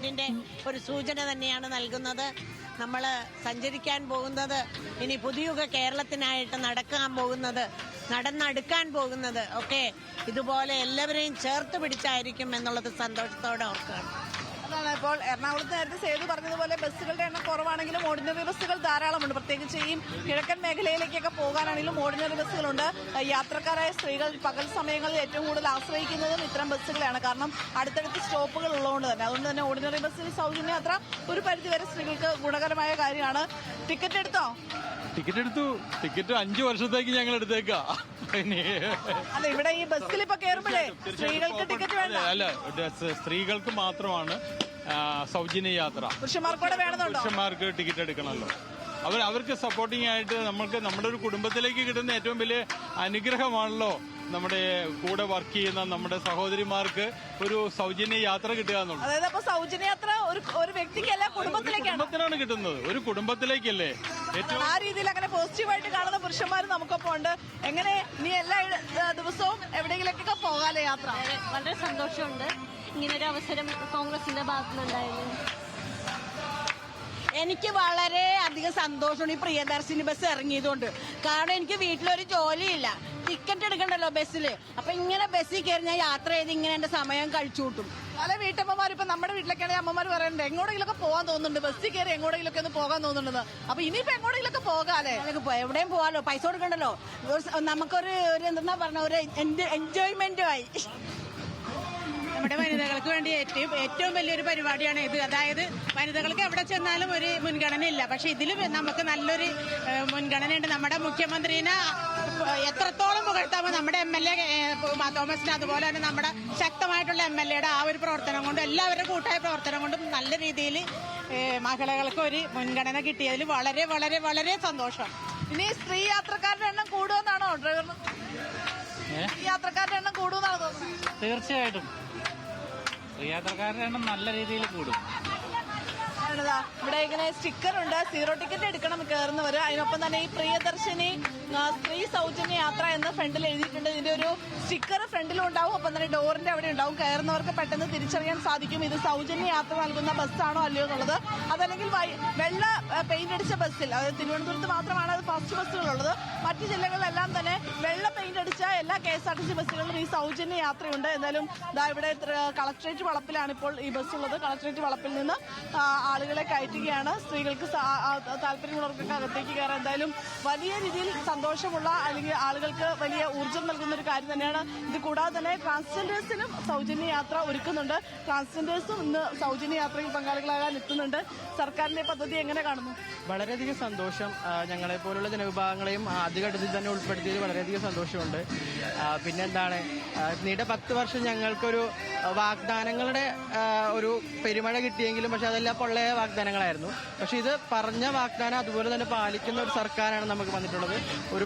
ഡെവലപ്മെന്റിന്റെ ഒരു സൂചന തന്നെയാണ് നൽകുന്നത്. നമ്മൾ സഞ്ചരിക്കാൻ പോകുന്നത് ഇനി പുതിയുഗ കേരളത്തിനായിട്ട് നടന്നെടുക്കാൻ പോകുന്നത് ഒക്കെ ഇതുപോലെ എല്ലാവരെയും ചേർത്ത് പിടിച്ചായിരിക്കും എന്നുള്ളത് സന്തോഷത്തോടെ ഓർക്കുകയാണ്. അതാണ് ഇപ്പോൾ എറണാകുളത്ത് നേരത്തെ സേതു പറഞ്ഞതുപോലെ ബസ്സുകളുടെ എണ്ണം കുറവാണെങ്കിലും ഓർഡിനറി ബസ്സുകൾ ധാരാളമുണ്ട്. പ്രത്യേകിച്ച് ഈ കിഴക്കൻ മേഖലയിലേക്കൊക്കെ പോകാനാണെങ്കിലും ഓർഡിനറി ബസ്സുകളുണ്ട്. യാത്രക്കാരായ സ്ത്രീകൾ പകൽ സമയങ്ങളിൽ ഏറ്റവും കൂടുതൽ ആശ്രയിക്കുന്നതും ഇത്തരം ബസ്സുകളെയാണ്. കാരണം അടുത്തടുത്ത് സ്റ്റോപ്പുകൾ ഉള്ളതുകൊണ്ട് തന്നെ. അതുകൊണ്ട് തന്നെ ഓർഡിനറി ബസ്സിൽ സൗജന്യ യാത്ര ഒരു പരിധിവരെ സ്ത്രീകൾക്ക് ഗുണകരമായ കാര്യമാണ്. ടിക്കറ്റ് എടുത്തോ? ടിക്കറ്റ് 5 വർഷത്തേക്ക് ഞങ്ങൾ എടുത്തേക്കാ. അല്ല, ഇവിടെ ഈ ബസ്സിൽ ഇപ്പൊ കയറുമ്പോഴേ സ്ത്രീകൾക്ക് ടിക്കറ്റ് വേണ്ട. അല്ല, സ്ത്രീകൾക്ക് മാത്രമാണ് സൗജന്യ യാത്ര. പുരുഷന്മാർക്ക് ടിക്കറ്റ് എടുക്കണമല്ലോ. അവർക്ക് സപ്പോർട്ടിംഗ് ആയിട്ട് നമ്മുടെ ഒരു കുടുംബത്തിലേക്ക് കിട്ടുന്ന ഏറ്റവും വലിയ അനുഗ്രഹമാണല്ലോ നമ്മുടെ കൂടെ വർക്ക് ചെയ്യുന്ന നമ്മുടെ സഹോദരിമാർക്ക് ഒരു സൗജന്യ യാത്ര കിട്ടുക എന്നുള്ളത്. അതായത് അപ്പൊ സൗജന്യ യാത്ര ഒരു വ്യക്തിക്കല്ല, കുടുംബത്തിനാണ് കിട്ടുന്നത്. ഒരു കുടുംബത്തിലേക്കല്ലേ ഏറ്റവും ആ രീതിയിൽ അങ്ങനെ പോസിറ്റീവായിട്ട് കാണുന്ന പുരുഷന്മാർ നമുക്കൊപ്പം ഉണ്ട്. എങ്ങനെ നീ എല്ലാ ദിവസവും എവിടെയെങ്കിലൊക്കെ പോകാല്ലേ യാത്ര? വളരെ സന്തോഷമുണ്ട് ഇങ്ങനൊരു അവസരം കോൺഗ്രസിന്റെ ഭാഗത്തുനിന്നുണ്ടായിരുന്നു. എനിക്ക് വളരെ അധികം സന്തോഷമാണ് ഈ പ്രിയദർശിനി ബസ് ഇറങ്ങിയതുകൊണ്ട്. കാരണം എനിക്ക് വീട്ടിലൊരു ജോലിയില്ല, ടിക്കറ്റ് എടുക്കണ്ടല്ലോ ബസ്സിൽ. അപ്പൊ ഇങ്ങനെ ബസ്സിൽ കയറി ഞാൻ യാത്ര ചെയ്ത് ഇങ്ങനെ എന്റെ സമയം കഴിച്ചു കൂട്ടും. പല വീട്ടമ്മമാർ ഇപ്പൊ നമ്മുടെ വീട്ടിലൊക്കെയാണെങ്കിൽ അമ്മമാർ പറയുന്നുണ്ട് എങ്ങോട്ടെങ്കിലൊക്കെ പോകാൻ തോന്നുന്നുണ്ട്, ബസ്സിൽ കയറി എങ്ങോട്ടെങ്കിലൊക്കെ ഒന്ന് പോകാൻ തോന്നുന്നുണ്ടെന്ന്. അപ്പൊ ഇനിയിപ്പോ എങ്ങോട്ടെങ്കിലൊക്കെ പോകാല്ലേ? എവിടെയും പോകാലോ, പൈസ കൊടുക്കണ്ടല്ലോ. നമുക്കൊരു എന്താ പറഞ്ഞ ഒരു എൻജോയ്മെന്റുമായി. നമ്മുടെ വനിതകൾക്ക് വേണ്ടി ഏറ്റവും വലിയൊരു പരിപാടിയാണ് ഇത്. അതായത് വനിതകൾക്ക് എവിടെ ചെന്നാലും ഒരു മുൻഗണന ഇല്ല, പക്ഷെ ഇതിൽ നമുക്ക് നല്ലൊരു മുൻഗണനയുണ്ട്. നമ്മുടെ മുഖ്യമന്ത്രിനെ എത്രത്തോളം പുകഴ്ത്താമോ നമ്മുടെ MLA തോമസിന്, അതുപോലെ തന്നെ നമ്മുടെ ശക്തമായിട്ടുള്ള MLAയുടെ ആ ഒരു പ്രവർത്തനം കൊണ്ടും എല്ലാവരുടെ കൂട്ടായ പ്രവർത്തനം കൊണ്ടും നല്ല രീതിയിൽ മഹിളകൾക്ക് ഒരു മുൻഗണന കിട്ടിയതിൽ വളരെ വളരെ വളരെ സന്തോഷം. ഇനി സ്ത്രീ യാത്രക്കാരുടെ എണ്ണം കൂടുമെന്നാണോ ഡ്രൈവറിന്? യാത്രക്കാരുടെ എണ്ണം കൂടുമെന്നാണോ തോന്നുന്നത്? തീർച്ചയായിട്ടും യാത്രക്കാരുടെ എണ്ണം നല്ല രീതിയിൽ കൂടും. ഇവിടെ ഇങ്ങനെ സ്റ്റിക്കർ ഉണ്ട്, 0 ടിക്കറ്റ് എടുക്കണം കയറുന്നവര്. അതിനൊപ്പം തന്നെ ഈ പ്രിയദർശിനി സ്ത്രീ സൗജന്യ യാത്ര എന്ന് ഫ്രണ്ടിൽ എഴുതിയിട്ടുണ്ട്. ഇതിന്റെ ഒരു സ്റ്റിക്കർ ഫ്രണ്ടിലും ഉണ്ടാവും, ഒപ്പം തന്നെ ഡോറിന്റെ അവിടെ ഉണ്ടാവും. കയറുന്നവർക്ക് പെട്ടെന്ന് തിരിച്ചറിയാൻ സാധിക്കും ഇത് സൗജന്യ യാത്ര നൽകുന്ന ബസ്സാണോ അല്ലയോ എന്നുള്ളത്. അതല്ലെങ്കിൽ വെള്ള പെയിന്റ് അടിച്ച ബസ്സിൽ, അതായത് തിരുവനന്തപുരത്ത് മാത്രമാണ് അത് ഫസ്റ്റ് ബസ്സുകളുള്ളത്. മറ്റു ജില്ലകളിലെല്ലാം തന്നെ വെള്ള പെയിന്റ് അടിച്ച എല്ലാ KSRTC ബസ്സുകളിലും ഈ സൗജന്യ യാത്രയുണ്ട്. എന്തായാലും ഇവിടെ കളക്ടറേറ്റ് വളപ്പിലാണ് ഇപ്പോൾ ഈ ബസ് ഉള്ളത്. കളക്ടറേറ്റ് വളപ്പിൽ നിന്ന് ആളുകളെ കയറ്റുകയാണ്. സ്ത്രീകൾക്ക് താല്പര്യമുള്ളവർക്കൊക്കെ അകത്തേക്ക് കയറാം. എന്തായാലും വലിയ രീതിയിൽ സന്തോഷമുള്ള അല്ലെങ്കിൽ ആളുകൾക്ക് വലിയ ഊർജ്ജം നൽകുന്ന ഒരു കാര്യം തന്നെയാണ്. ഇത് കൂടാതെ തന്നെ ട്രാൻസ്ജെൻഡേഴ്സിനും സൗജന്യ യാത്ര ഒരുക്കുന്നുണ്ട്. ട്രാൻസ്ജെൻഡേഴ്സും ഇന്ന് സൗജന്യ യാത്രയിൽ പങ്കാളികളാകാൻ എത്തുന്നുണ്ട്. സർക്കാരിന്റെ പദ്ധതി എങ്ങനെ കാണുന്നു? വളരെയധികം സന്തോഷം. ഞങ്ങളെ പോലുള്ള ജനവിഭാഗങ്ങളെയും ആദ്യഘട്ടത്തിൽ തന്നെ ഉൾപ്പെടുത്തിയതിൽ വളരെയധികം സന്തോഷമുണ്ട്. പിന്നെന്താണ്, നീണ്ട 10 വർഷം ഞങ്ങൾക്കൊരു വാഗ്ദാനങ്ങളുടെ ഒരു പെരുമഴ കിട്ടിയെങ്കിലും പക്ഷെ അതെല്ലാം പൊള്ളയ വാഗ്ദാനങ്ങളായിരുന്നു. പക്ഷെ ഇത് പറഞ്ഞ വാഗ്ദാനം അതുപോലെ തന്നെ പാലിക്കുന്ന ഒരു സർക്കാരാണ് നമുക്ക് വന്നിട്ടുള്ളത്. ഒരു